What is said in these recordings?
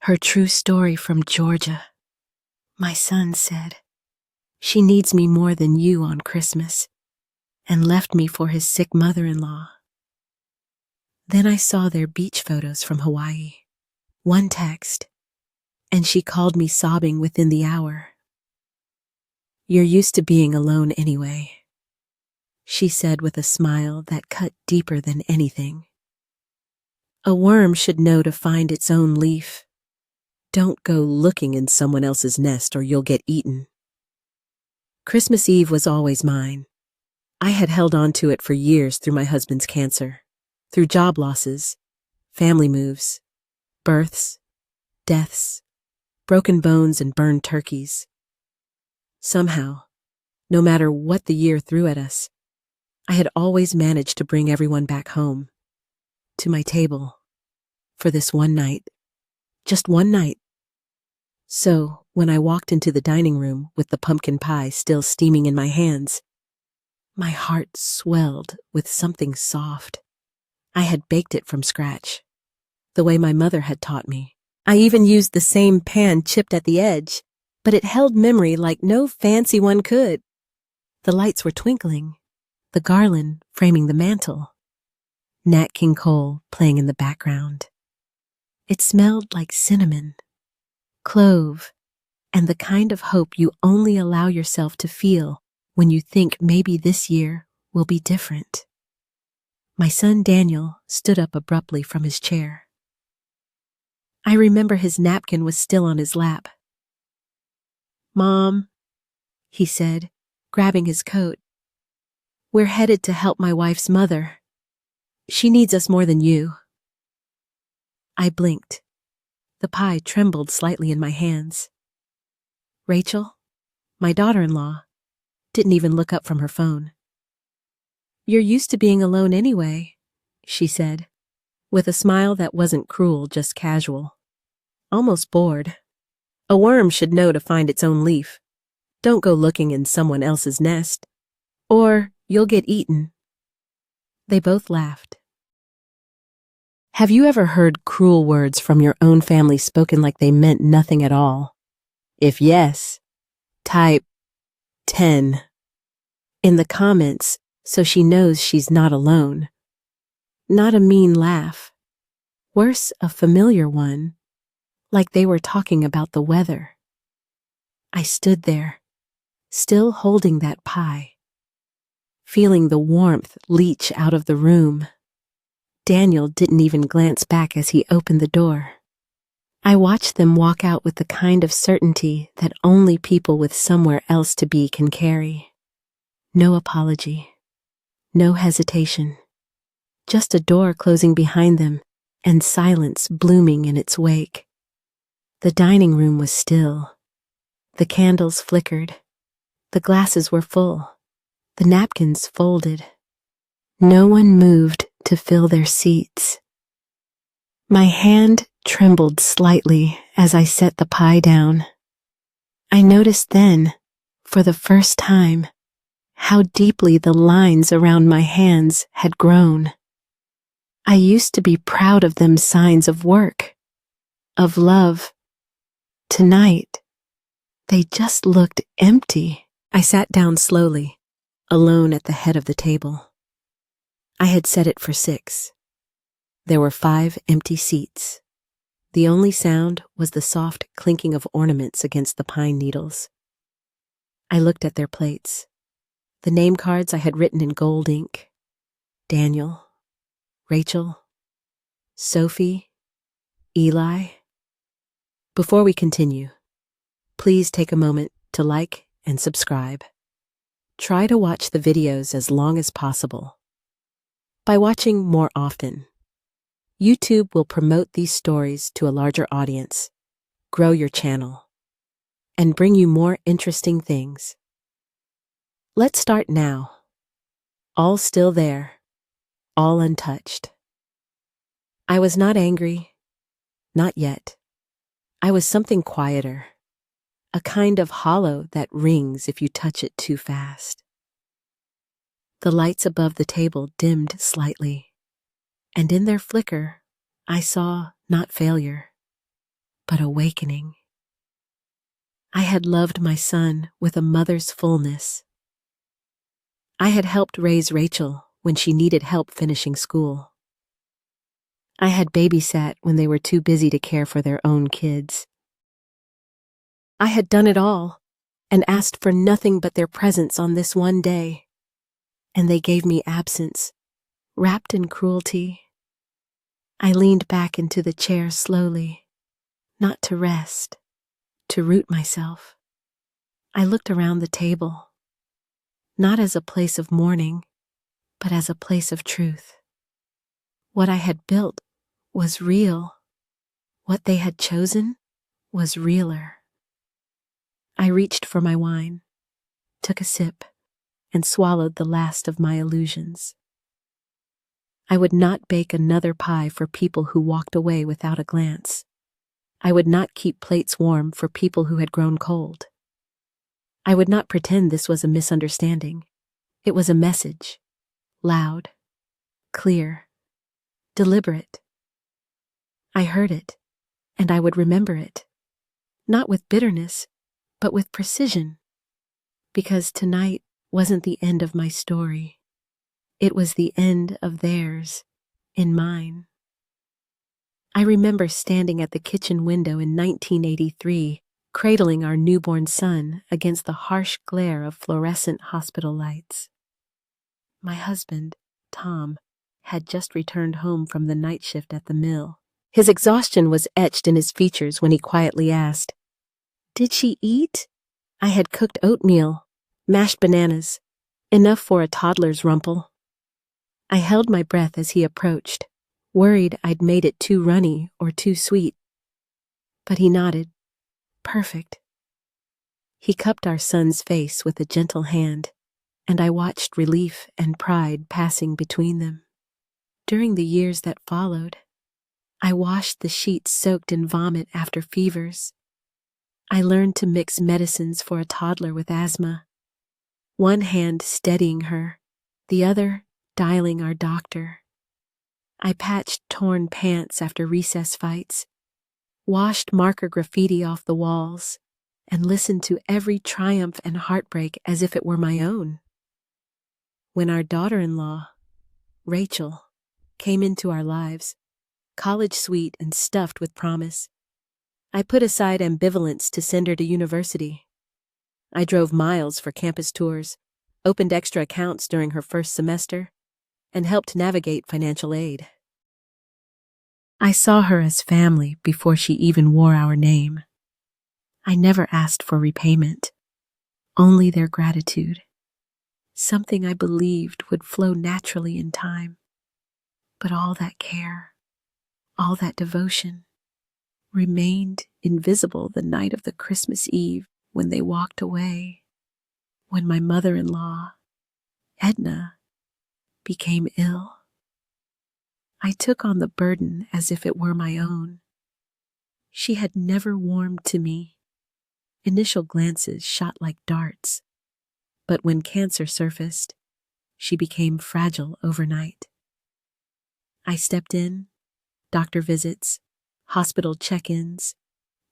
Her true story from Georgia. My son said, "She needs me more than you on Christmas," and left me for his sick mother-in-law. Then I saw their beach photos from Hawaii. One text, and she called me sobbing within the hour. "You're used to being alone anyway," she said with a smile that cut deeper than anything. "A worm should know to find its own leaf. Don't go looking in someone else's nest or you'll get eaten." Christmas Eve was always mine. I had held on to it for years through my husband's cancer, through job losses, family moves, births, deaths, broken bones and burned turkeys. Somehow, no matter what the year threw at us, I had always managed to bring everyone back home, to my table, for this one night, just one night. So, when I walked into the dining room with the pumpkin pie still steaming in my hands, my heart swelled with something soft. I had baked it from scratch, the way my mother had taught me. I even used the same pan chipped at the edge, but it held memory like no fancy one could. The lights were twinkling, the garland framing the mantel, Nat King Cole playing in the background. It smelled like cinnamon, clove, and the kind of hope you only allow yourself to feel when you think maybe this year will be different. My son Daniel stood up abruptly from his chair. I remember his napkin was still on his lap. "Mom," he said, grabbing his coat, "we're headed to help my wife's mother. She needs us more than you." I blinked. The pie trembled slightly in my hands. Rachel, my daughter-in-law, didn't even look up from her phone. "You're used to being alone anyway," she said, with a smile that wasn't cruel, just casual, almost bored. "A worm should know to find its own leaf. Don't go looking in someone else's nest, or you'll get eaten." They both laughed. Have you ever heard cruel words from your own family spoken like they meant nothing at all? If yes, type 10 in the comments so she knows she's not alone. Not a mean laugh. Worse, a familiar one, like they were talking about the weather. I stood there, still holding that pie, feeling the warmth leach out of the room. Daniel didn't even glance back as he opened the door. I watched them walk out with the kind of certainty that only people with somewhere else to be can carry. No apology, no hesitation, just a door closing behind them and silence blooming in its wake. The dining room was still. The candles flickered. The glasses were full. The napkins folded. No one moved to fill their seats. My hand trembled slightly as I set the pie down. I noticed then, for the first time, how deeply the lines around my hands had grown. I used to be proud of them, signs of work, of love. Tonight, they just looked empty. I sat down slowly, alone at the head of the table. I had set it for 6. There were 5 empty seats. The only sound was the soft clinking of ornaments against the pine needles. I looked at their plates, the name cards I had written in gold ink. Daniel, Rachel, Sophie, Eli. Before we continue, please take a moment to like and subscribe. Try to watch the videos as long as possible. By watching more often, YouTube will promote these stories to a larger audience, grow your channel, and bring you more interesting things. Let's start now. All still there, all untouched. I was not angry, not yet. I was something quieter, a kind of hollow that rings if you touch it too fast. The lights above the table dimmed slightly, and in their flicker, I saw not failure, but awakening. I had loved my son with a mother's fullness. I had helped raise Rachel when she needed help finishing school. I had babysat when they were too busy to care for their own kids. I had done it all and asked for nothing but their presence on this one day, and they gave me absence, wrapped in cruelty. I leaned back into the chair slowly, not to rest, to root myself. I looked around the table, not as a place of mourning, but as a place of truth. What I had built was real. What they had chosen was realer. I reached for my wine, took a sip, and swallowed the last of my illusions. I would not bake another pie for people who walked away without a glance. I would not keep plates warm for people who had grown cold. I would not pretend this was a misunderstanding. It was a message, loud, clear, deliberate. I heard it, and I would remember it, not with bitterness, but with precision, because tonight wasn't the end of my story. It was the end of theirs, in mine. I remember standing at the kitchen window in 1983, cradling our newborn son against the harsh glare of fluorescent hospital lights. My husband, Tom, had just returned home from the night shift at the mill. His exhaustion was etched in his features when he quietly asked, "Did she eat?" I had cooked oatmeal, mashed bananas, enough for a toddler's rumple. I held my breath as he approached, worried I'd made it too runny or too sweet. But he nodded. Perfect. He cupped our son's face with a gentle hand, and I watched relief and pride passing between them. During the years that followed, I washed the sheets soaked in vomit after fevers. I learned to mix medicines for a toddler with asthma, one hand steadying her, the other dialing our doctor. I patched torn pants after recess fights, washed marker graffiti off the walls, and listened to every triumph and heartbreak as if it were my own. When our daughter-in-law, Rachel, came into our lives, college sweet and stuffed with promise, I put aside ambivalence to send her to university. I drove miles for campus tours, opened extra accounts during her first semester, and helped navigate financial aid. I saw her as family before she even wore our name. I never asked for repayment, only their gratitude, something I believed would flow naturally in time. But all that care, all that devotion, remained invisible the night of the Christmas Eve when they walked away, when my mother-in-law, Edna, became ill. I took on the burden as if it were my own. She had never warmed to me. Initial glances shot like darts, but when cancer surfaced, she became fragile overnight. I stepped in, doctor visits, hospital check-ins,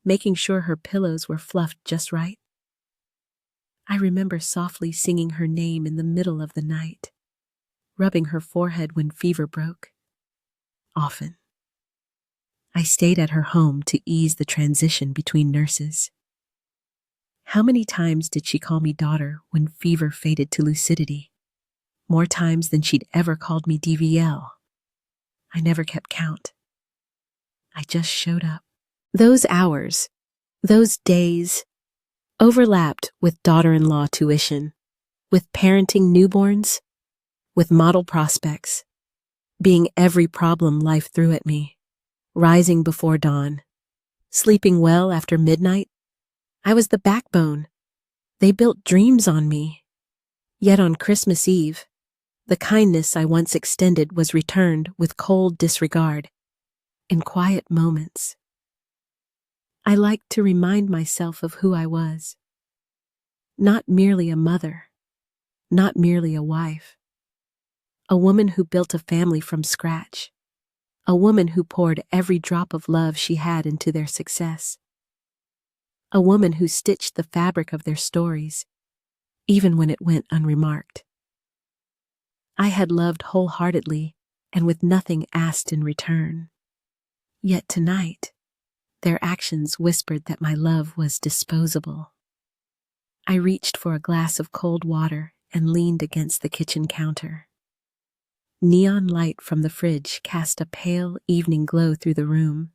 making sure her pillows were fluffed just right. I remember softly singing her name in the middle of the night, rubbing her forehead when fever broke. Often. I stayed at her home to ease the transition between nurses. How many times did she call me daughter when fever faded to lucidity? More times than she'd ever called me DVL. I never kept count. I just showed up. Those hours, those days, overlapped with daughter-in-law tuition, with parenting newborns, with model prospects, being every problem life threw at me, rising before dawn, sleeping well after midnight. I was the backbone. They built dreams on me. Yet on Christmas Eve, the kindness I once extended was returned with cold disregard. In quiet moments, I liked to remind myself of who I was. Not merely a mother, not merely a wife. A woman who built a family from scratch. A woman who poured every drop of love she had into their success. A woman who stitched the fabric of their stories, even when it went unremarked. I had loved wholeheartedly and with nothing asked in return. Yet tonight, their actions whispered that my love was disposable. I reached for a glass of cold water and leaned against the kitchen counter. Neon light from the fridge cast a pale evening glow through the room.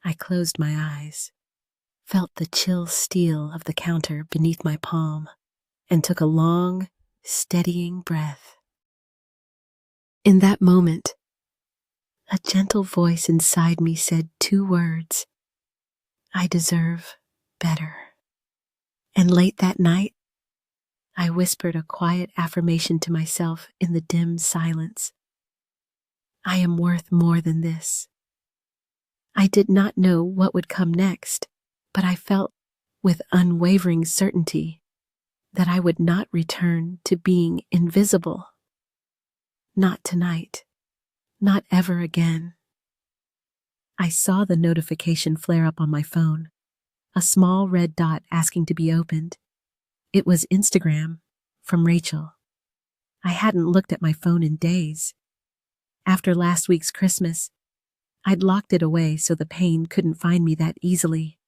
I closed my eyes, felt the chill steel of the counter beneath my palm, and took a long, steadying breath. In that moment, a gentle voice inside me said 2 words: I deserve better. And late that night, I whispered a quiet affirmation to myself in the dim silence. I am worth more than this. I did not know what would come next, but I felt with unwavering certainty that I would not return to being invisible. Not tonight. Not ever again. I saw the notification flare up on my phone, a small red dot asking to be opened. It was Instagram, from Rachel. I hadn't looked at my phone in days. After last week's Christmas, I'd locked it away so the pain couldn't find me that easily.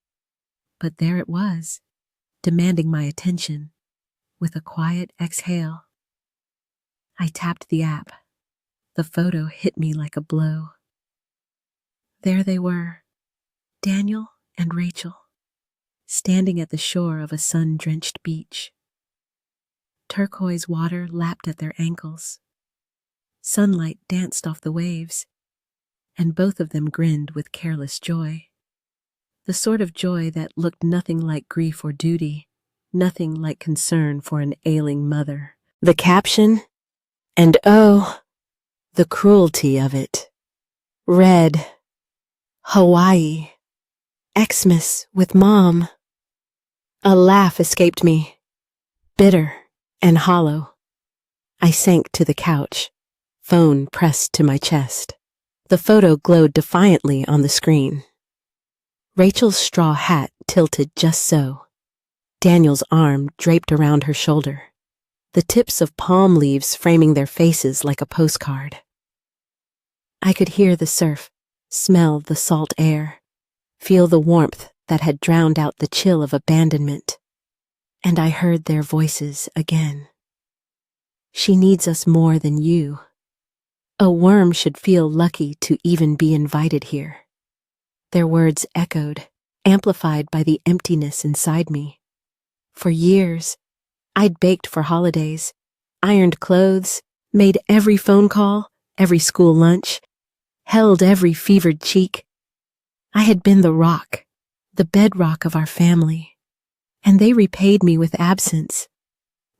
But there it was, demanding my attention, with a quiet exhale. I tapped the app. The photo hit me like a blow. There they were, Daniel and Rachel, standing at the shore of a sun-drenched beach. Turquoise water lapped at their ankles. Sunlight danced off the waves, and both of them grinned with careless joy. The sort of joy that looked nothing like grief or duty, nothing like concern for an ailing mother. The caption, and oh, the cruelty of it, read, Hawaii, Xmas with Mom. A laugh escaped me, bitter and hollow. I sank to the couch, phone pressed to my chest. The photo glowed defiantly on the screen. Rachel's straw hat tilted just so, Daniel's arm draped around her shoulder, the tips of palm leaves framing their faces like a postcard. I could hear the surf, smell the salt air, feel the warmth that had drowned out the chill of abandonment. And I heard their voices again. She needs us more than you. A worm should feel lucky to even be invited here. Their words echoed, amplified by the emptiness inside me. For years, I'd baked for holidays, ironed clothes, made every phone call, every school lunch, held every fevered cheek. I had been the rock, the bedrock of our family. And they repaid me with absence,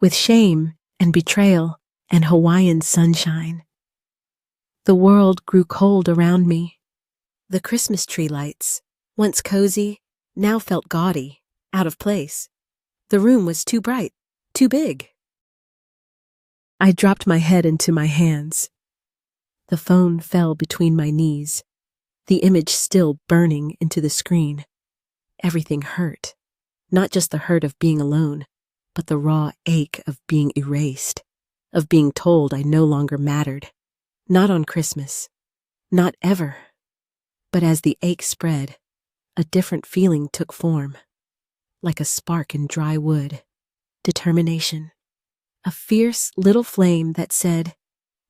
with shame and betrayal and Hawaiian sunshine. The world grew cold around me. The Christmas tree lights, once cozy, now felt gaudy, out of place. The room was too bright, too big. I dropped my head into my hands. The phone fell between my knees, the image still burning into the screen. Everything hurt. Not just the hurt of being alone, but the raw ache of being erased, of being told I no longer mattered. Not on Christmas. Not ever. But as the ache spread, a different feeling took form. Like a spark in dry wood. Determination. A fierce little flame that said,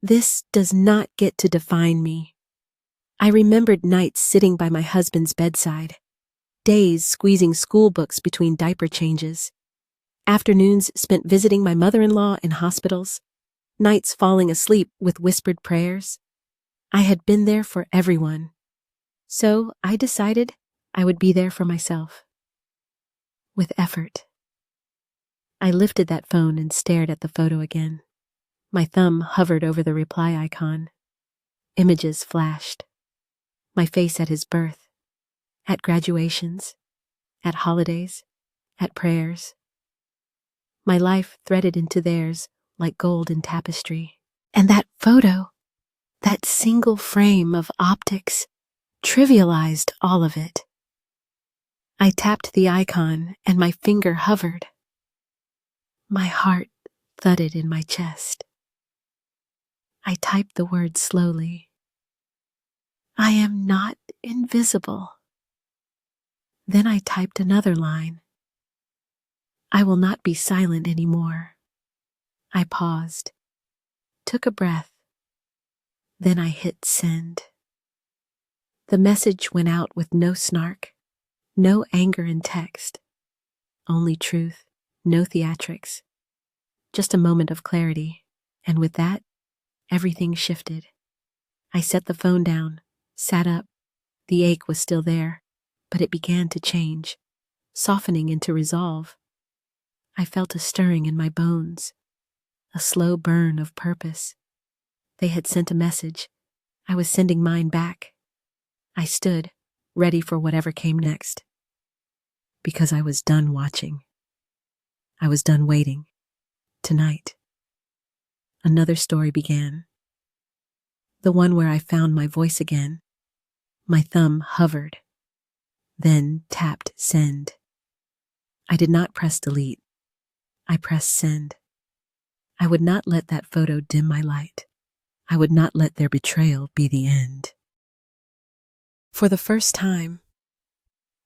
"This does not get to define me." I remembered nights sitting by my husband's bedside. Days squeezing school books between diaper changes, afternoons spent visiting my mother-in-law in hospitals, nights falling asleep with whispered prayers. I had been there for everyone, so I decided I would be there for myself. With effort. I lifted that phone and stared at the photo again. My thumb hovered over the reply icon. Images flashed. My face at his birth. At graduations, at holidays, at prayers. My life threaded into theirs like gold in tapestry. And that photo, That single frame of optics trivialized all of it. I tapped the icon and my finger hovered. My heart thudded in my chest. I typed the word slowly. I am not invisible. Then I typed another line. I will not be silent anymore. I paused, took a breath. Then I hit send. The message went out with no snark, no anger in text, only truth, no theatrics, just a moment of clarity, and with that, everything shifted. I set the phone down, sat up. The ache was still there, but it began to change, softening into resolve. I felt a stirring in my bones, a slow burn of purpose. They had sent a message. I was sending mine back. I stood, ready for whatever came next. Because I was done watching. I was done waiting. Tonight. Another story began. The one where I found my voice again. My thumb hovered, then tapped send. I did not press delete. I pressed send. I would not let that photo dim my light. I would not let their betrayal be the end. For the first time,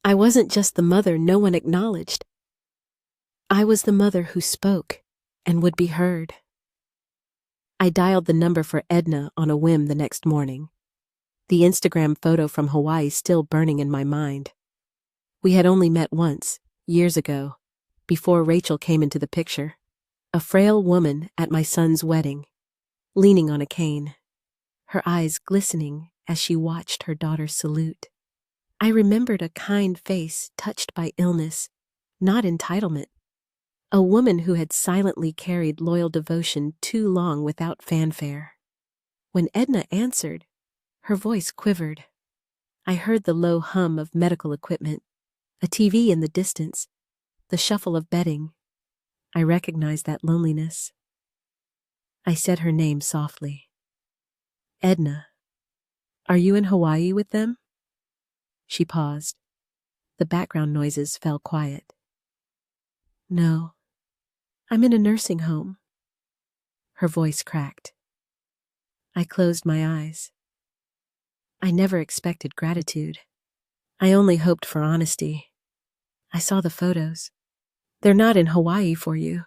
I wasn't just the mother no one acknowledged. I was the mother who spoke and would be heard. I dialed the number for Edna on a whim the next morning, the Instagram photo from Hawaii still burning in my mind. We had only met once, years ago, before Rachel came into the picture, a frail woman at my son's wedding, leaning on a cane, her eyes glistening as she watched her daughter salute. I remembered a kind face touched by illness, not entitlement. A woman who had silently carried loyal devotion too long without fanfare. When Edna answered, her voice quivered. I heard the low hum of medical equipment, a TV in the distance, the shuffle of bedding. I recognized that loneliness. I said her name softly. Edna, are you in Hawaii with them? She paused. The background noises fell quiet. No, I'm in a nursing home. Her voice cracked. I closed my eyes. I never expected gratitude. I only hoped for honesty. I saw the photos. They're not in Hawaii for you.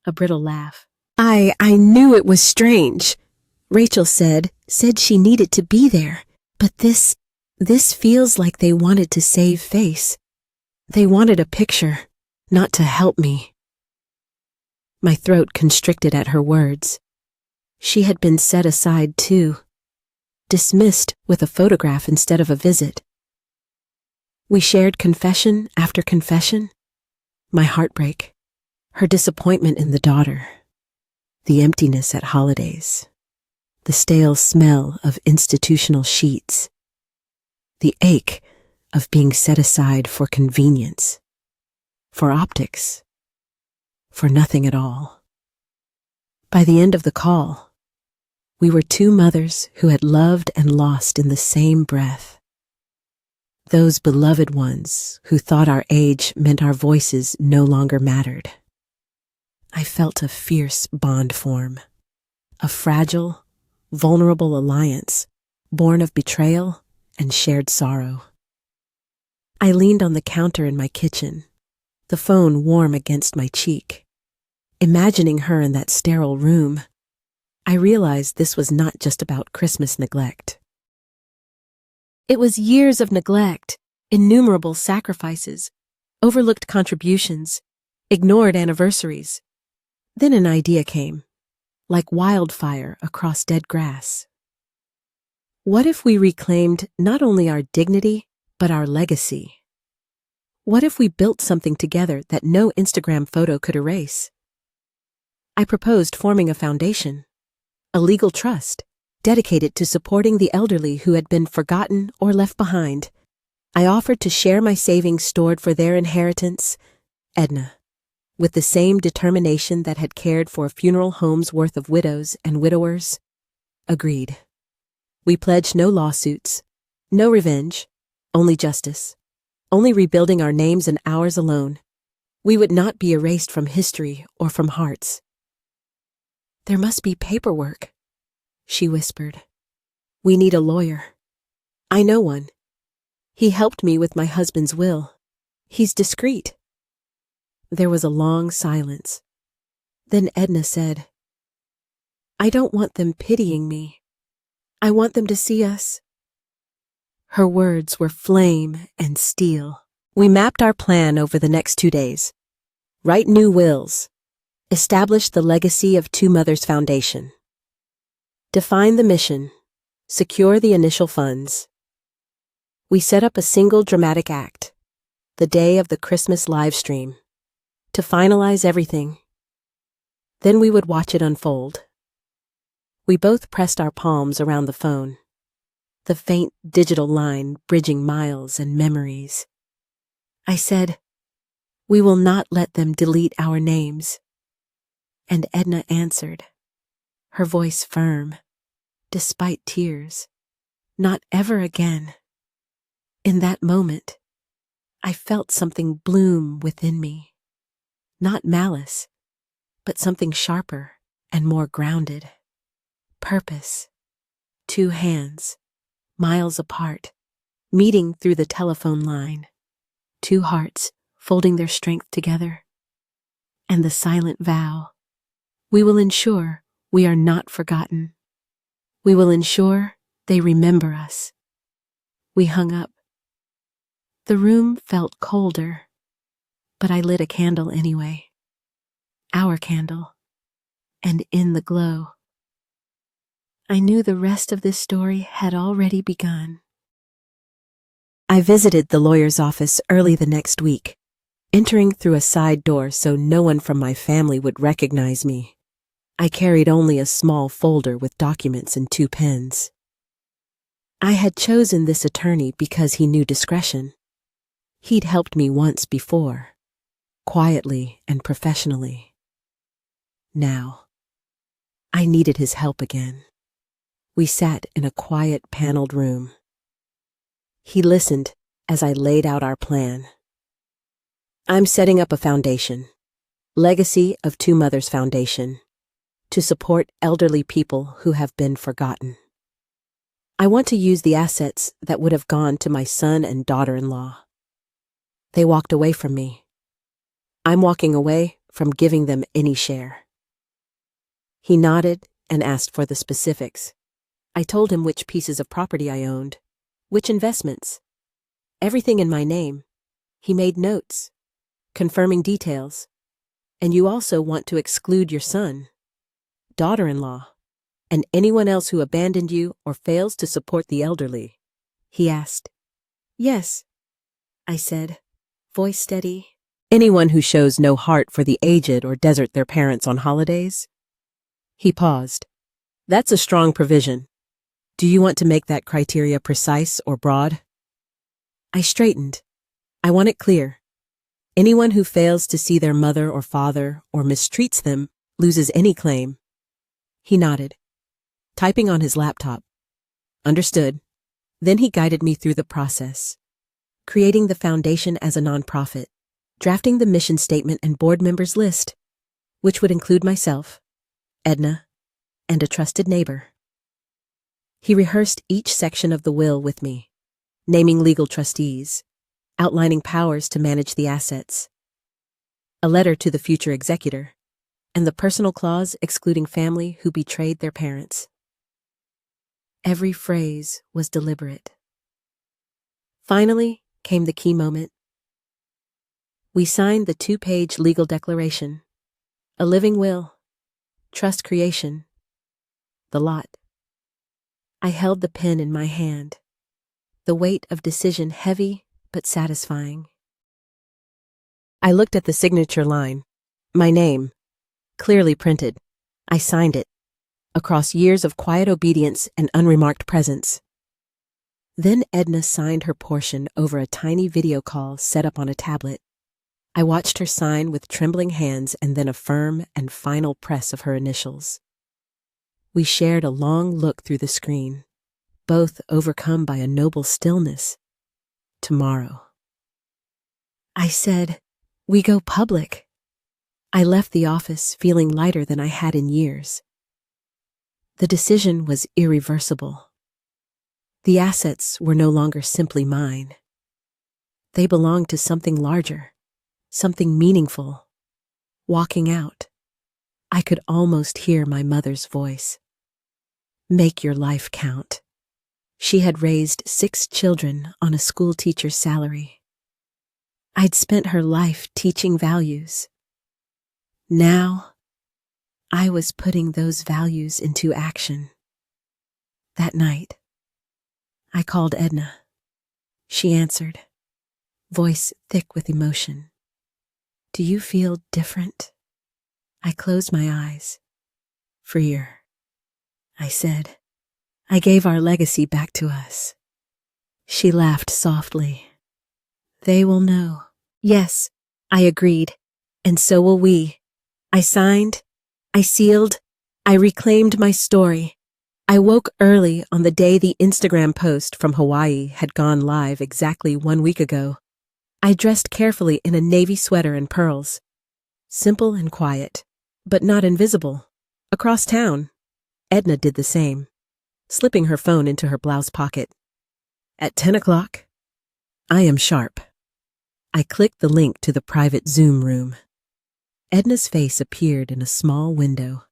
A brittle laugh. I knew it was strange. Rachel said she needed to be there. But this feels like they wanted to save face. They wanted a picture, not to help me. My throat constricted at her words. She had been set aside too. Dismissed with a photograph instead of a visit. We shared confession after confession. My heartbreak, her disappointment in the daughter, the emptiness at holidays, the stale smell of institutional sheets, the ache of being set aside for convenience, for optics, for nothing at all. By the end of the call, we were two mothers who had loved and lost in the same breath. Those beloved ones who thought our age meant our voices no longer mattered. I felt a fierce bond form, a fragile, vulnerable alliance born of betrayal and shared sorrow. I leaned on the counter in my kitchen, the phone warm against my cheek. Imagining her in that sterile room, I realized this was not just about Christmas neglect. It was years of neglect, innumerable sacrifices, overlooked contributions, ignored anniversaries. Then an idea came, like wildfire across dead grass. What if we reclaimed not only our dignity, but our legacy? What if we built something together that no Instagram photo could erase? I proposed forming a foundation, a legal trust, dedicated to supporting the elderly who had been forgotten or left behind. I offered to share my savings stored for their inheritance, Edna, with the same determination that had cared for a funeral home's worth of widows and widowers. Agreed. We pledged no lawsuits, no revenge, only justice, only rebuilding our names and ours alone. We would not be erased from history or from hearts. There must be paperwork, she whispered. We need a lawyer. I know one. He helped me with my husband's will. He's discreet. There was a long silence. Then Edna said, I don't want them pitying me. I want them to see us. Her words were flame and steel. We mapped our plan over the next 2 days. Write new wills. Establish the legacy of Two Mothers Foundation. Define the mission. Secure the initial funds. We set up a single dramatic act, the day of the Christmas live stream, to finalize everything. Then we would watch it unfold. We both pressed our palms around the phone, the faint digital line bridging miles and memories. I said, we will not let them delete our names. And Edna answered, her voice firm, despite tears, not ever again. In that moment, I felt something bloom within me. Not malice, but something sharper and more grounded. Purpose. 2 hands, miles apart, meeting through the telephone line. 2 hearts folding their strength together. And the silent vow. We will ensure we are not forgotten. We will ensure they remember us. We hung up. The room felt colder, but I lit a candle anyway. Our candle. And in the glow, I knew the rest of this story had already begun. I visited the lawyer's office early the next week, entering through a side door so no one from my family would recognize me. I carried only a small folder with documents and 2 pens. I had chosen this attorney because he knew discretion. He'd helped me once before, quietly and professionally. Now, I needed his help again. We sat in a quiet paneled room. He listened as I laid out our plan. I'm setting up a foundation, Legacy of Two Mothers Foundation, to support elderly people who have been forgotten. I want to use the assets that would have gone to my son and daughter-in-law. They walked away from me. I'm walking away from giving them any share. He nodded and asked for the specifics. I told him which pieces of property I owned, which investments, everything in my name. He made notes, confirming details. And you also want to exclude your son, daughter-in-law, and anyone else who abandoned you or fails to support the elderly? He asked. Yes, I said, voice steady. Anyone who shows no heart for the aged or desert their parents on holidays? He paused. That's a strong provision. Do you want to make that criteria precise or broad? I straightened. I want it clear. Anyone who fails to see their mother or father or mistreats them loses any claim. He nodded, typing on his laptop. Understood. Then he guided me through the process, creating the foundation as a nonprofit, drafting the mission statement and board members list, which would include myself, Edna, and a trusted neighbor. He rehearsed each section of the will with me, naming legal trustees, outlining powers to manage the assets, a letter to the future executor, and the personal clause excluding family who betrayed their parents. Every phrase was deliberate. Finally came the key moment. We signed the 2-page legal declaration, a living will, trust creation, the lot. I held the pen in my hand, the weight of decision heavy but satisfying. I looked at the signature line, my name, clearly printed. I signed it, across years of quiet obedience and unremarked presence. Then Edna signed her portion over a tiny video call set up on a tablet. I watched her sign with trembling hands and then a firm and final press of her initials. We shared a long look through the screen, both overcome by a noble stillness. Tomorrow. I said, we go public. I left the office feeling lighter than I had in years. The decision was irreversible. The assets were no longer simply mine. They belonged to something larger, something meaningful. Walking out, I could almost hear my mother's voice. Make your life count. She had raised 6 children on a school teacher's salary. I'd spent her life teaching values. Now, I was putting those values into action. That night, I called Edna. She answered, voice thick with emotion. Do you feel different? I closed my eyes. Freer. I said, I gave our legacy back to us. She laughed softly. They will know. Yes, I agreed, and so will we. I signed, I sealed, I reclaimed my story. I woke early on the day the Instagram post from Hawaii had gone live exactly 1 week ago. I dressed carefully in a navy sweater and pearls. Simple and quiet, but not invisible. Across town, Edna did the same, slipping her phone into her blouse pocket. At 10 o'clock, I am sharp. I clicked the link to the private Zoom room. Edna's face appeared in a small window,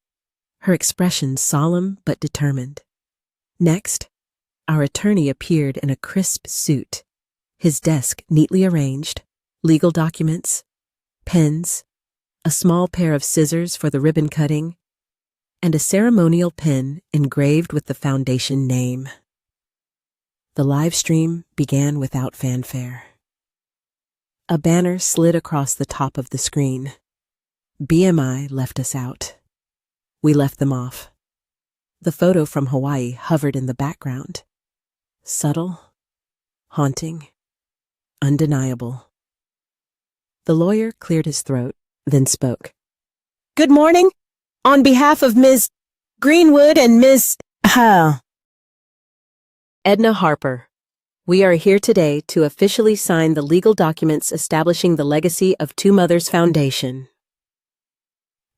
her expression solemn but determined. Next, our attorney appeared in a crisp suit, his desk neatly arranged, legal documents, pens, a small pair of scissors for the ribbon cutting, and a ceremonial pin engraved with the foundation name. The live stream began without fanfare. A banner slid across the top of the screen. BMI left us out. We left them off. The photo from Hawaii hovered in the background. Subtle, haunting, undeniable. The lawyer cleared his throat, then spoke. Good morning. On behalf of Ms. Greenwood and Ms. Edna Harper, we are here today to officially sign the legal documents establishing the legacy of Two Mothers Foundation.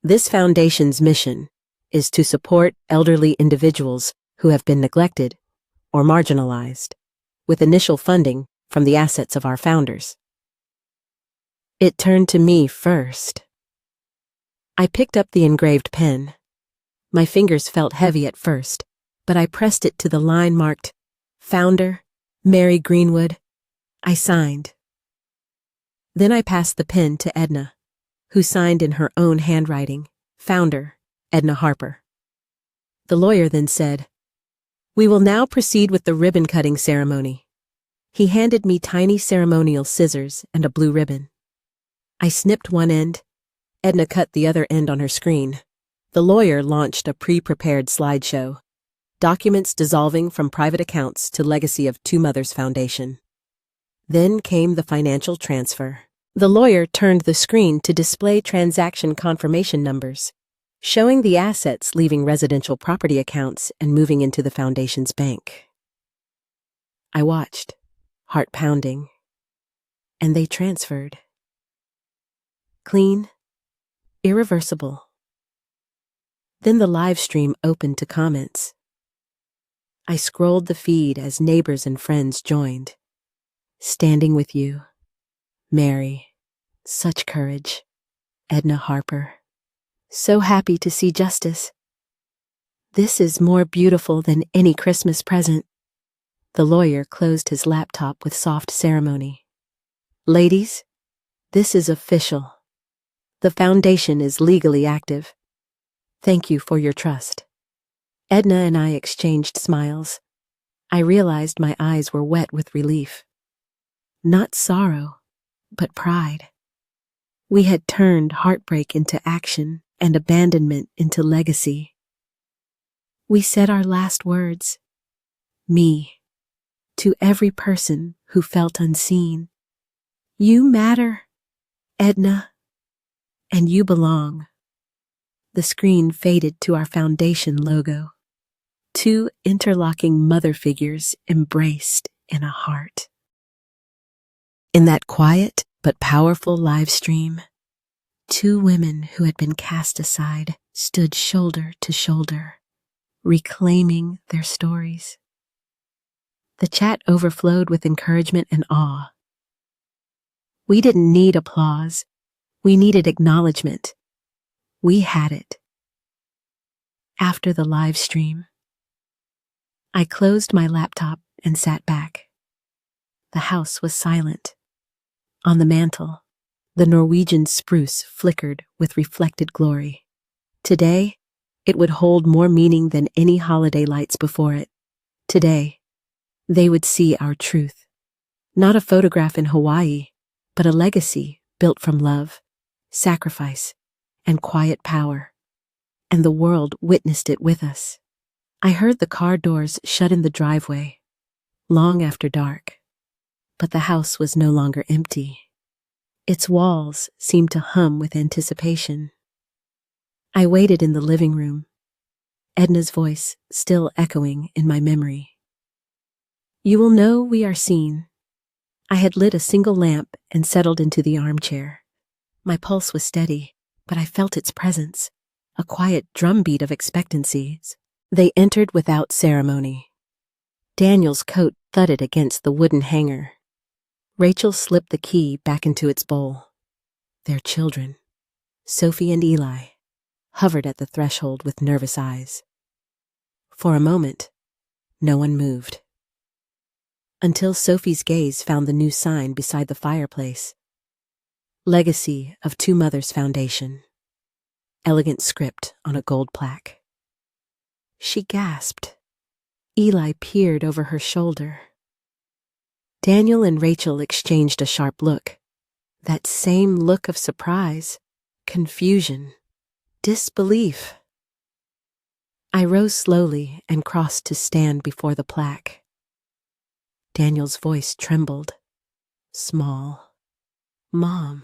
This foundation's mission is to support elderly individuals who have been neglected or marginalized, with initial funding from the assets of our founders. It turned to me first. I picked up the engraved pen. My fingers felt heavy at first, but I pressed it to the line marked, Founder, Mary Greenwood. I signed. Then I passed the pen to Edna, who signed in her own handwriting, Founder, Edna Harper. The lawyer then said, We will now proceed with the ribbon-cutting ceremony. He handed me tiny ceremonial scissors and a blue ribbon. I snipped one end. Edna cut the other end on her screen. The lawyer launched a pre-prepared slideshow. Documents dissolving from private accounts to legacy of Two Mothers Foundation. Then came the financial transfer. The lawyer turned the screen to display transaction confirmation numbers, showing the assets leaving residential property accounts and moving into the foundation's bank. I watched, heart pounding, and they transferred. Clean, irreversible. Then the live stream opened to comments. I scrolled the feed as neighbors and friends joined. Standing with you, Mary, such courage, Edna Harper, so happy to see justice. This is more beautiful than any Christmas present. The lawyer closed his laptop with soft ceremony. Ladies, this is official. The foundation is legally active. Thank you for your trust. Edna and I exchanged smiles. I realized my eyes were wet with relief. Not sorrow, but pride. We had turned heartbreak into action and abandonment into legacy. We said our last words, me, to every person who felt unseen. You matter, Edna, and you belong. The screen faded to our foundation logo. Two interlocking mother figures embraced in a heart. In that quiet but powerful live stream, two women who had been cast aside stood shoulder to shoulder, reclaiming their stories. The chat overflowed with encouragement and awe. We didn't need applause. We needed acknowledgement. We had it. After the live stream, I closed my laptop and sat back. The house was silent. On the mantel, the Norwegian spruce flickered with reflected glory. Today, it would hold more meaning than any holiday lights before it. Today, they would see our truth. Not a photograph in Hawaii, but a legacy built from love, sacrifice, and quiet power. And the world witnessed it with us. I heard the car doors shut in the driveway, long after dark. But the house was no longer empty. Its walls seemed to hum with anticipation. I waited in the living room, Edna's voice still echoing in my memory. You will know we are seen. I had lit a single lamp and settled into the armchair. My pulse was steady, but I felt its presence, a quiet drumbeat of expectancies. They entered without ceremony. Daniel's coat thudded against the wooden hanger. Rachel slipped the key back into its bowl. Their children, Sophie and Eli, hovered at the threshold with nervous eyes. For a moment, no one moved. Until Sophie's gaze found the new sign beside the fireplace. Legacy of Two Mothers Foundation. Elegant script on a gold plaque. She gasped. Eli peered over her shoulder. Daniel and Rachel exchanged a sharp look. That same look of surprise, confusion, disbelief. I rose slowly and crossed to stand before the plaque. Daniel's voice trembled. Small. Mom.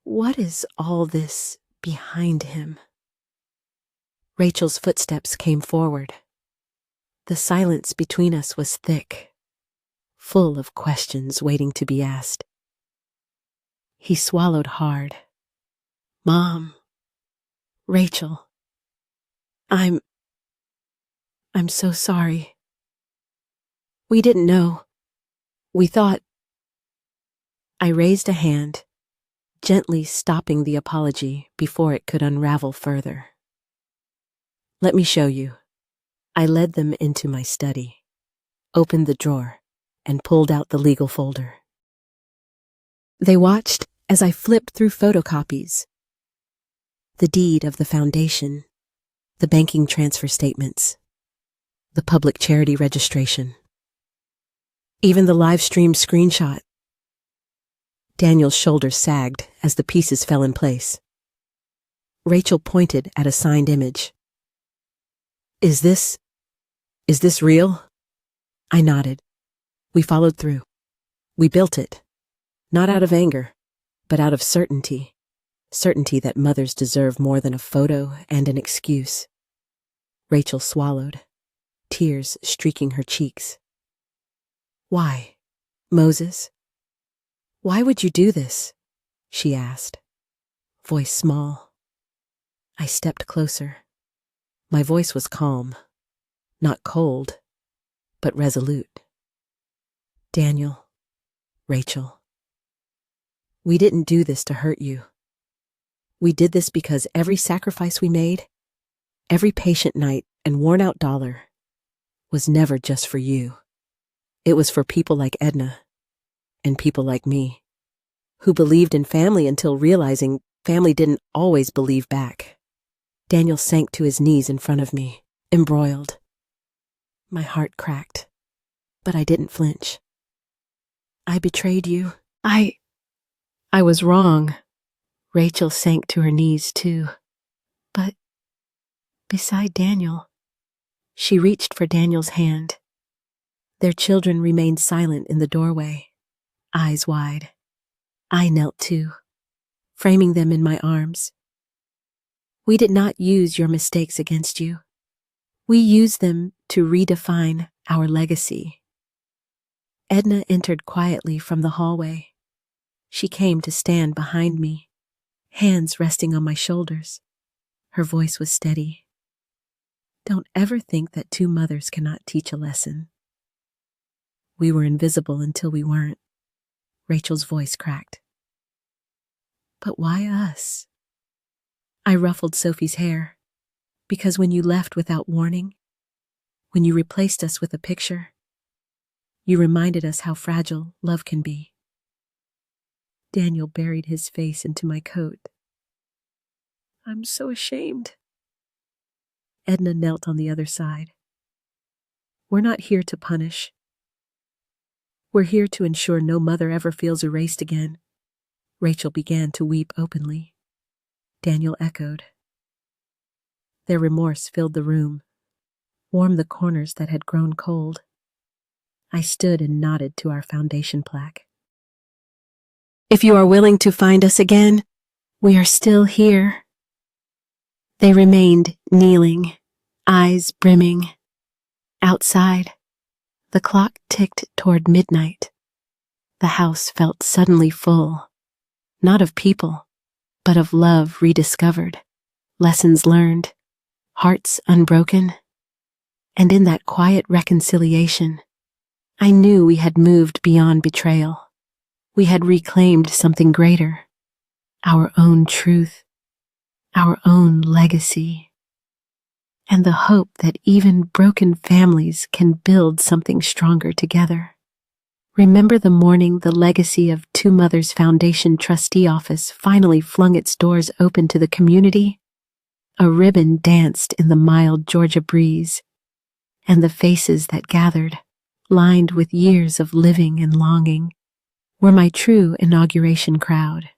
What is all this behind him? Rachel's footsteps came forward. The silence between us was thick, full of questions waiting to be asked. He swallowed hard. Mom. Rachel. I'm so sorry. We didn't know. We thought. I raised a hand, gently stopping the apology before it could unravel further. Let me show you. I led them into my study, opened the drawer, and pulled out the legal folder. They watched as I flipped through photocopies. The deed of the foundation, the banking transfer statements, the public charity registration, even the live stream screenshot. Daniel's shoulders sagged as the pieces fell in place. Rachel pointed at a signed image. Is this real? I nodded. We followed through. We built it. Not out of anger, but out of certainty. Certainty that mothers deserve more than a photo and an excuse. Rachel swallowed, tears streaking her cheeks. Why, Moses? Why would you do this? She asked, voice small. I stepped closer. My voice was calm, not cold, but resolute. Daniel, Rachel, we didn't do this to hurt you. We did this because every sacrifice we made, every patient night and worn-out dollar, was never just for you. It was for people like Edna and people like me, who believed in family until realizing family didn't always believe back. Daniel sank to his knees in front of me, embroiled. My heart cracked, but I didn't flinch. I betrayed you. I was wrong. Rachel sank to her knees too. But beside Daniel, she reached for Daniel's hand. Their children remained silent in the doorway, eyes wide. I knelt too, framing them in my arms. We did not use your mistakes against you. We use them to redefine our legacy. Edna entered quietly from the hallway. She came to stand behind me, hands resting on my shoulders. Her voice was steady. Don't ever think that two mothers cannot teach a lesson. We were invisible until we weren't. Rachel's voice cracked. But why us? I ruffled Sophie's hair. Because when you left without warning, when you replaced us with a picture, you reminded us how fragile love can be. Daniel buried his face into my coat. I'm so ashamed. Edna knelt on the other side. We're not here to punish. We're here to ensure no mother ever feels erased again. Rachel began to weep openly. Daniel echoed. Their remorse filled the room, warmed the corners that had grown cold. I stood and nodded to our foundation plaque. If you are willing to find us again, we are still here. They remained kneeling, eyes brimming. Outside, the clock ticked toward midnight. The house felt suddenly full, not of people, but of love rediscovered, lessons learned, hearts unbroken. And in that quiet reconciliation, I knew we had moved beyond betrayal. We had reclaimed something greater, our own truth, our own legacy, and the hope that even broken families can build something stronger together. Remember the morning the legacy of Two Mothers Foundation trustee office finally flung its doors open to the community? A ribbon danced in the mild Georgia breeze, and the faces that gathered, lined with years of living and longing, were my true inauguration crowd.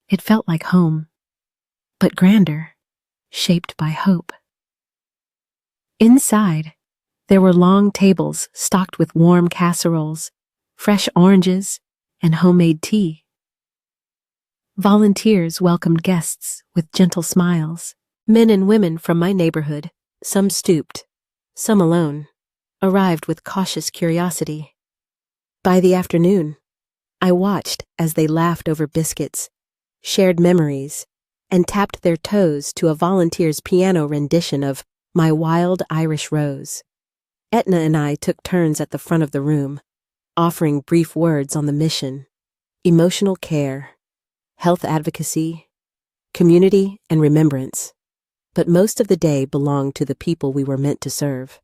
It felt like home, but grander, shaped by hope. Inside, there were long tables stocked with warm casseroles, fresh oranges, and homemade tea. Volunteers welcomed guests with gentle smiles. Men and women from my neighborhood, some stooped, some alone, arrived with cautious curiosity. By the afternoon, I watched as they laughed over biscuits, shared memories, and tapped their toes to a volunteer's piano rendition of My Wild Irish Rose. Etna and I took turns at the front of the room, offering brief words on the mission: emotional care, health advocacy, community, and remembrance. But most of the day belonged to the people we were meant to serve,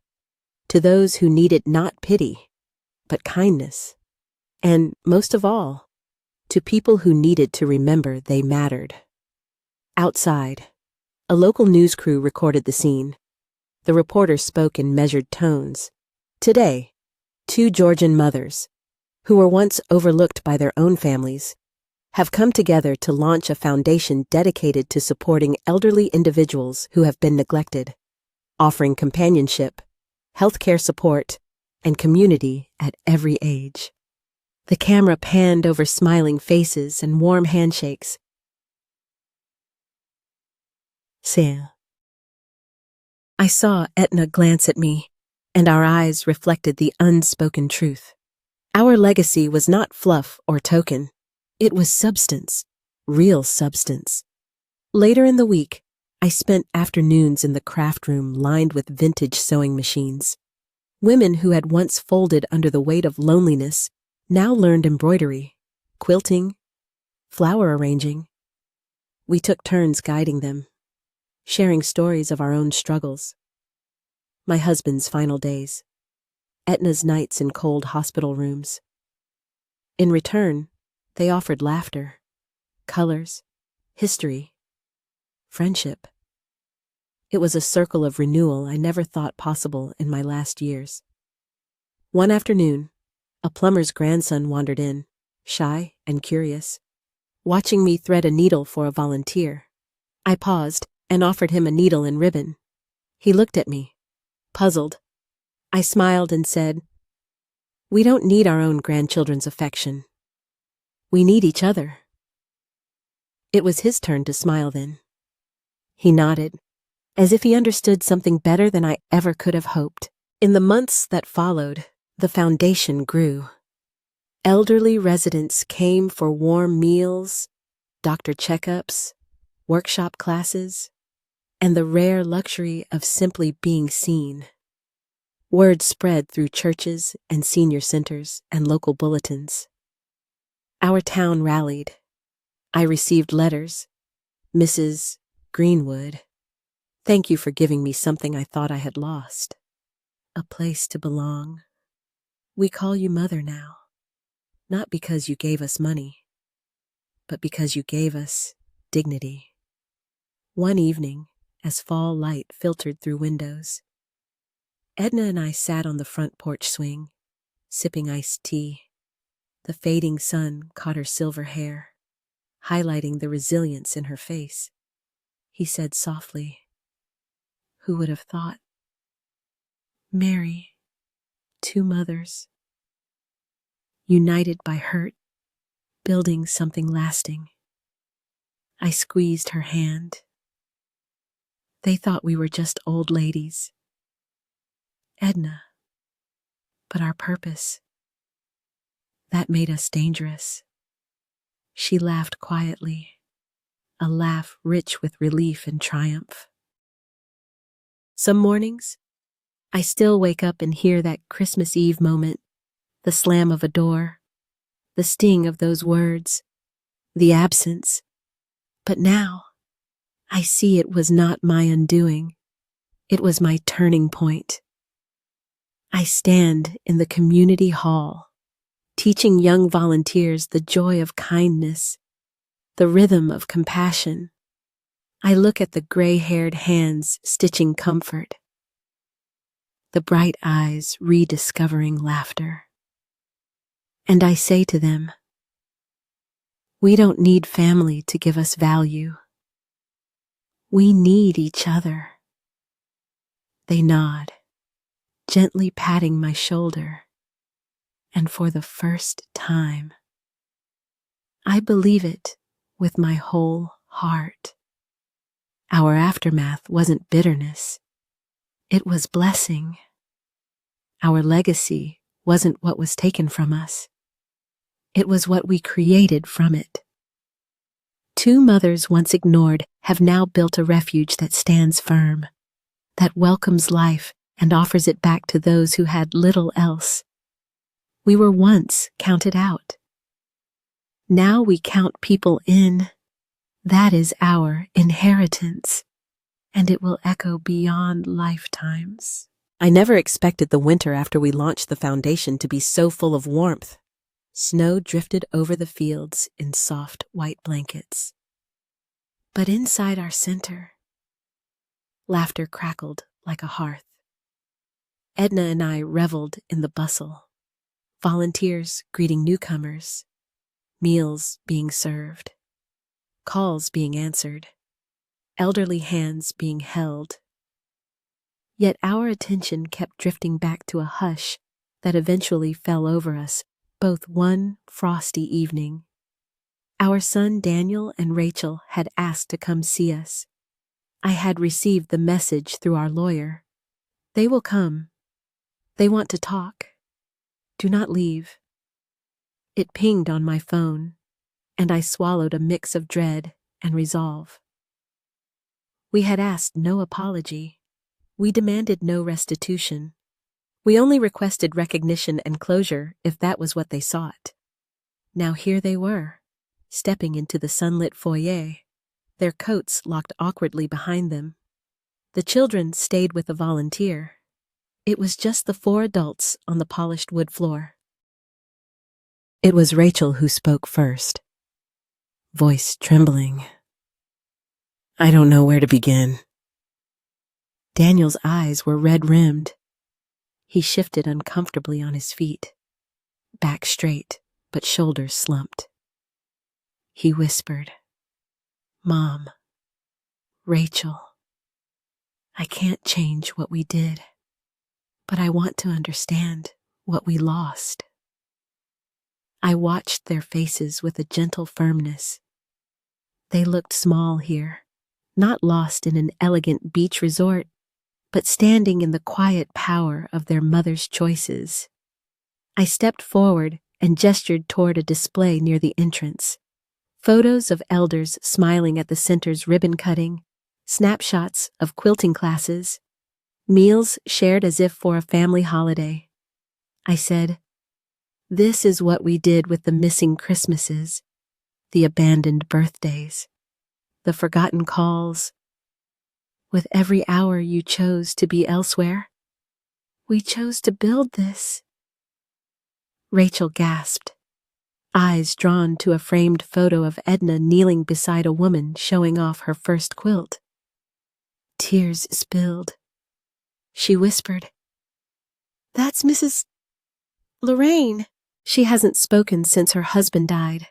to those who needed not pity, but kindness, and, most of all, to people who needed to remember they mattered. Outside, a local news crew recorded the scene. The reporter spoke in measured tones. Today, two Georgian mothers, who were once overlooked by their own families, have come together to launch a foundation dedicated to supporting elderly individuals who have been neglected, offering companionship, healthcare support, and community at every age. The camera panned over smiling faces and warm handshakes. Sam. I saw Etna glance at me, and our eyes reflected the unspoken truth. Our legacy was not fluff or token. It was substance, real substance. Later in the week, I spent afternoons in the craft room lined with vintage sewing machines. Women who had once folded under the weight of loneliness now learned embroidery, quilting, flower arranging. We took turns guiding them, sharing stories of our own struggles. My husband's final days, Etna's nights in cold hospital rooms. In return, they offered laughter, colors, history, friendship. It was a circle of renewal I never thought possible in my last years. One afternoon, a plumber's grandson wandered in, shy and curious, watching me thread a needle for a volunteer. I paused and offered him a needle and ribbon. He looked at me, puzzled. I smiled and said, "We don't need our own grandchildren's affection. We need each other." It was his turn to smile then. He nodded, as if he understood something better than I ever could have hoped. In the months that followed, the foundation grew. Elderly residents came for warm meals, doctor checkups, workshop classes, and the rare luxury of simply being seen. Word spread through churches and senior centers and local bulletins. Our town rallied. I received letters. Mrs. Greenwood, thank you for giving me something I thought I had lost. A place to belong. We call you Mother now, not because you gave us money, but because you gave us dignity. One evening, as fall light filtered through windows, Edna and I sat on the front porch swing, sipping iced tea. The fading sun caught her silver hair, highlighting the resilience in her face. He said softly, "Who would have thought? Mary, two mothers, united by hurt, building something lasting." I squeezed her hand. They thought we were just old ladies. Edna, but our purpose, that made us dangerous. She laughed quietly, a laugh rich with relief and triumph. Some mornings, I still wake up and hear that Christmas Eve moment, the slam of a door, the sting of those words, the absence. But now, I see it was not my undoing. It was my turning point. I stand in the community hall, teaching young volunteers the joy of kindness, the rhythm of compassion. I look at the gray-haired hands stitching comfort, the bright eyes rediscovering laughter. And I say to them, we don't need family to give us value. We need each other. They nod, gently patting my shoulder, and for the first time, I believe it with my whole heart. Our aftermath wasn't bitterness, it was blessing. Our legacy wasn't what was taken from us, it was what we created from it. Two mothers once ignored have now built a refuge that stands firm, that welcomes life and offers it back to those who had little else. We were once counted out. Now we count people in. That is our inheritance, and it will echo beyond lifetimes. I never expected the winter after we launched the foundation to be so full of warmth. Snow drifted over the fields in soft white blankets. But inside our center, laughter crackled like a hearth. Edna and I reveled in the bustle, volunteers greeting newcomers, meals being served, calls being answered, elderly hands being held. Yet our attention kept drifting back to a hush that eventually fell over us, both one frosty evening. Our son Daniel and Rachel had asked to come see us. I had received the message through our lawyer. They will come. They want to talk. Do not leave. It pinged on my phone, and I swallowed a mix of dread and resolve. We had asked no apology. We demanded no restitution. We only requested recognition and closure if that was what they sought. Now here they were, stepping into the sunlit foyer, their coats locked awkwardly behind them. The children stayed with the volunteer. It was just the four adults on the polished wood floor. It was Rachel who spoke first, voice trembling. I don't know where to begin. Daniel's eyes were red-rimmed. He shifted uncomfortably on his feet, back straight, but shoulders slumped. He whispered, Mom, Rachel, I can't change what we did, but I want to understand what we lost. I watched their faces with a gentle firmness. They looked small here, not lost in an elegant beach resort, but standing in the quiet power of their mother's choices. I stepped forward and gestured toward a display near the entrance. Photos of elders smiling at the center's ribbon cutting, snapshots of quilting classes, meals shared as if for a family holiday. I said, "This is what we did with the missing Christmases, the abandoned birthdays, the forgotten calls. With every hour you chose to be elsewhere, we chose to build this." Rachel gasped, eyes drawn to a framed photo of Edna kneeling beside a woman showing off her first quilt. Tears spilled. She whispered, "That's Mrs. Lorraine." She hasn't spoken since her husband died.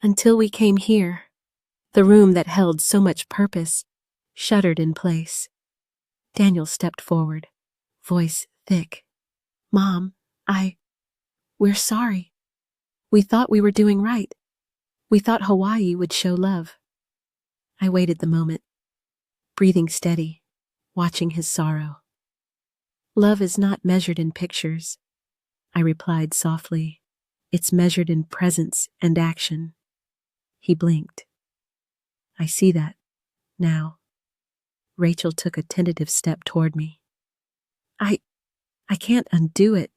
Until we came here, the room that held so much purpose shuddered in place. Daniel stepped forward, voice thick. "Mom, we're sorry. We thought we were doing right. We thought Hawaii would show love." I waited the moment, breathing steady, watching his sorrow. "Love is not measured in pictures," I replied softly. "It's measured in presence and action." He blinked. "I see that now." Rachel took a tentative step toward me. I can't undo it,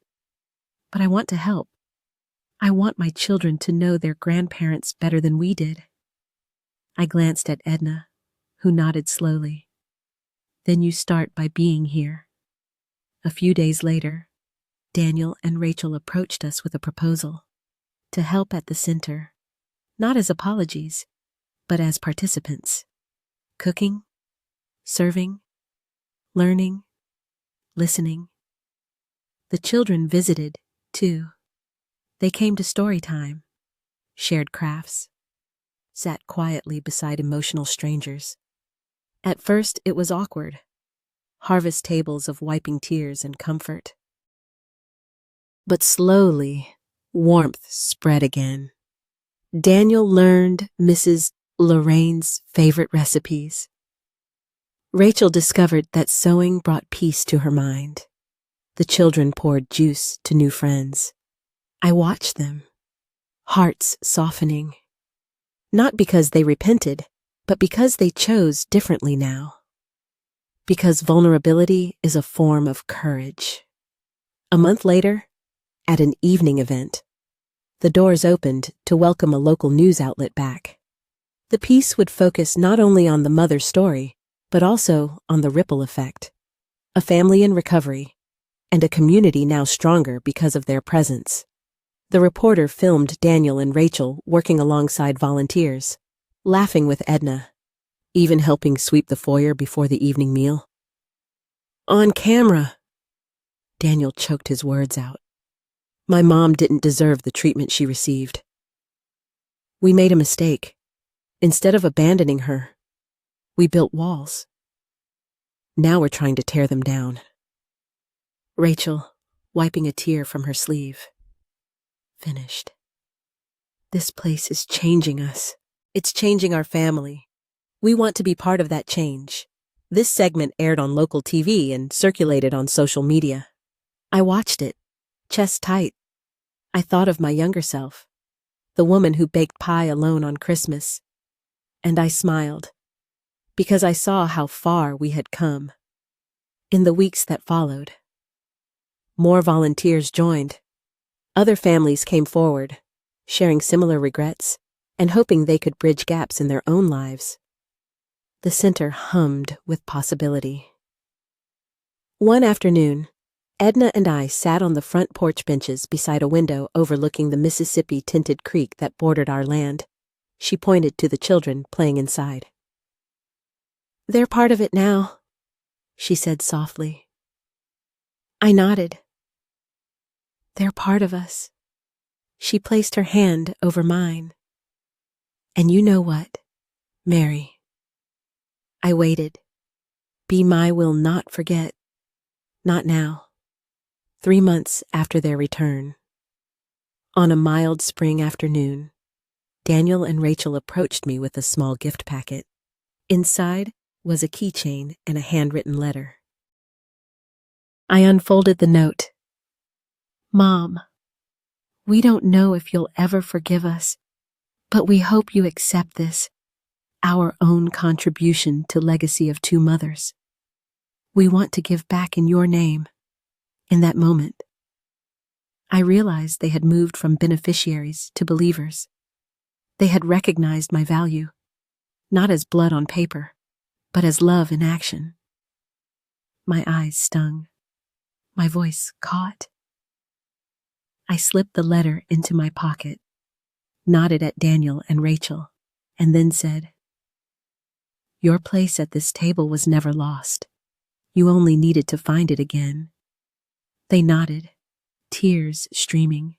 but I want to help. I want my children to know their grandparents better than we did." I glanced at Edna, who nodded slowly. "Then you start by being here." A few days later, Daniel and Rachel approached us with a proposal to help at the center, not as apologies, but as participants. Cooking, serving, learning, listening. The children visited, too. They came to story time, shared crafts, sat quietly beside emotional strangers. At first, it was awkward. Harvest tables of wiping tears and comfort. But slowly, warmth spread again. Daniel learned Mrs. Lorraine's favorite recipes. Rachel discovered that sewing brought peace to her mind. The children poured juice to new friends. I watched them, hearts softening. Not because they repented, but because they chose differently now. Because vulnerability is a form of courage. A month later, at an evening event, the doors opened to welcome a local news outlet back. The piece would focus not only on the mother's story, but also on the ripple effect. A family in recovery, and a community now stronger because of their presence. The reporter filmed Daniel and Rachel working alongside volunteers, laughing with Edna, even helping sweep the foyer before the evening meal. "On camera," Daniel choked his words out. "My mom didn't deserve the treatment she received. We made a mistake. Instead of abandoning her, we built walls. Now we're trying to tear them down." Rachel, wiping a tear from her sleeve, finished. "This place is changing us. It's changing our family. We want to be part of that change." This segment aired on local TV and circulated on social media. I watched it, chest tight. I thought of my younger self, the woman who baked pie alone on Christmas. And I smiled, because I saw how far we had come. In the weeks that followed, more volunteers joined. Other families came forward, sharing similar regrets and hoping they could bridge gaps in their own lives. The center hummed with possibility. One afternoon, Edna and I sat on the front porch benches beside a window overlooking the Mississippi-tinted creek that bordered our land. She pointed to the children playing inside. "They're part of it now," she said softly. I nodded. "They're part of us." She placed her hand over mine. "And you know what, Mary?" I waited. Be my will not forget. Not now. 3 months after their return. On a mild spring afternoon, Daniel and Rachel approached me with a small gift packet. Inside was a keychain and a handwritten letter. I unfolded the note. Mom, we don't know if you'll ever forgive us, but we hope you accept this, our own contribution to Legacy of Two Mothers. We want to give back in your name. In that moment, I realized they had moved from beneficiaries to believers. They had recognized my value, not as blood on paper, but as love in action. My eyes stung. My voice caught. I slipped the letter into my pocket, nodded at Daniel and Rachel, and then said, "Your place at this table was never lost. You only needed to find it again." They nodded, tears streaming,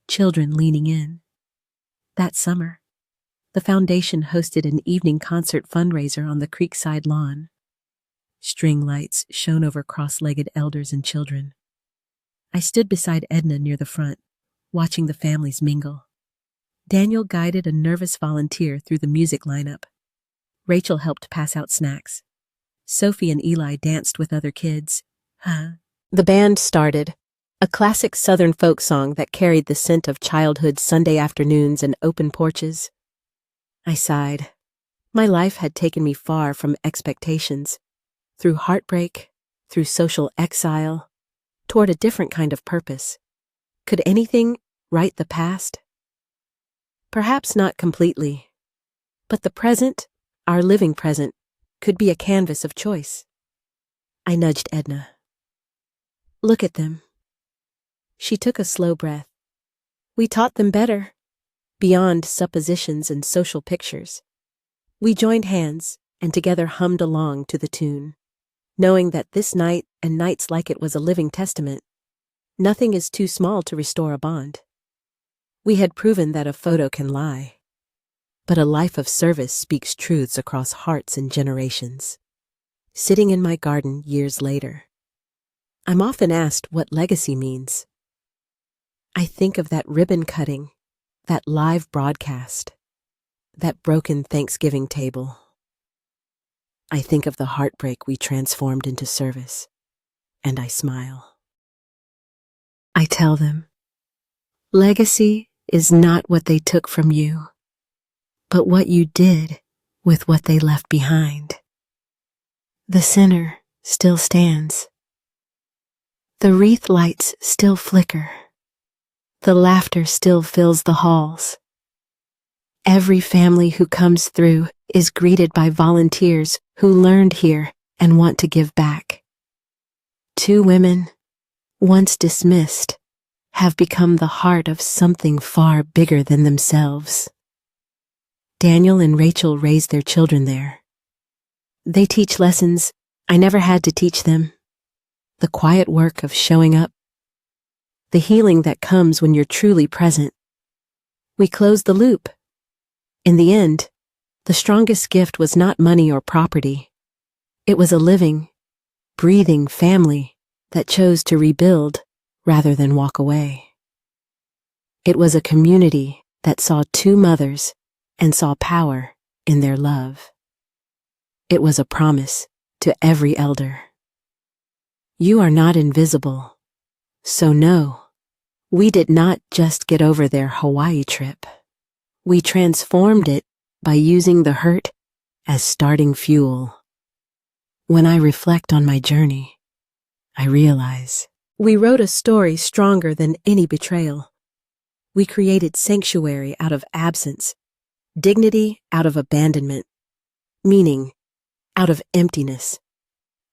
children leaning in. That summer, the foundation hosted an evening concert fundraiser on the creekside lawn. String lights shone over cross-legged elders and children. I stood beside Edna near the front, watching the families mingle. Daniel guided a nervous volunteer through the music lineup. Rachel helped pass out snacks. Sophie and Eli danced with other kids. The band started, a classic Southern folk song that carried the scent of childhood Sunday afternoons and open porches. I sighed. My life had taken me far from expectations, through heartbreak, through social exile, toward a different kind of purpose. Could anything right the past? Perhaps not completely, but the present, our living present, could be a canvas of choice. I nudged Edna. "Look at them." She took a slow breath. "We taught them better, beyond suppositions and social pictures." We joined hands and together hummed along to the tune, knowing that this night and nights like it was a living testament. Nothing is too small to restore a bond. We had proven that a photo can lie, but a life of service speaks truths across hearts and generations. Sitting in my garden years later, I'm often asked what legacy means. I think of that ribbon cutting, that live broadcast, that broken Thanksgiving table. I think of the heartbreak we transformed into service, and I smile. I tell them, legacy is not what they took from you, but what you did with what they left behind. The center still stands. The wreath lights still flicker. The laughter still fills the halls. Every family who comes through is greeted by volunteers who learned here and want to give back. Two women, once dismissed, have become the heart of something far bigger than themselves. Daniel and Rachel raised their children there. They teach lessons I never had to teach them. The quiet work of showing up. The healing that comes when you're truly present. We closed the loop. In the end, the strongest gift was not money or property. It was a living, breathing family that chose to rebuild rather than walk away. It was a community that saw two mothers and saw power in their love. It was a promise to every elder. You are not invisible, so no, we did not just get over their Hawaii trip. We transformed it by using the hurt as starting fuel. When I reflect on my journey, I realize we wrote a story stronger than any betrayal. We created sanctuary out of absence, dignity out of abandonment, meaning out of emptiness,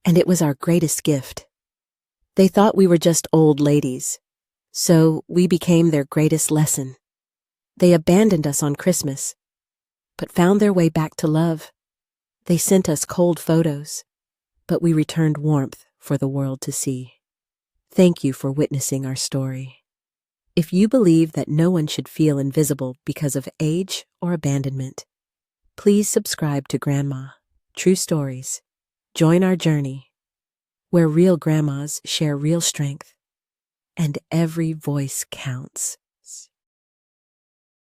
and it was our greatest gift. They thought we were just old ladies, so we became their greatest lesson. They abandoned us on Christmas, but found their way back to love. They sent us cold photos, but we returned warmth for the world to see. Thank you for witnessing our story. If you believe that no one should feel invisible because of age or abandonment, please subscribe to Grandma, True Stories. Join our journey, where real grandmas share real strength, and every voice counts.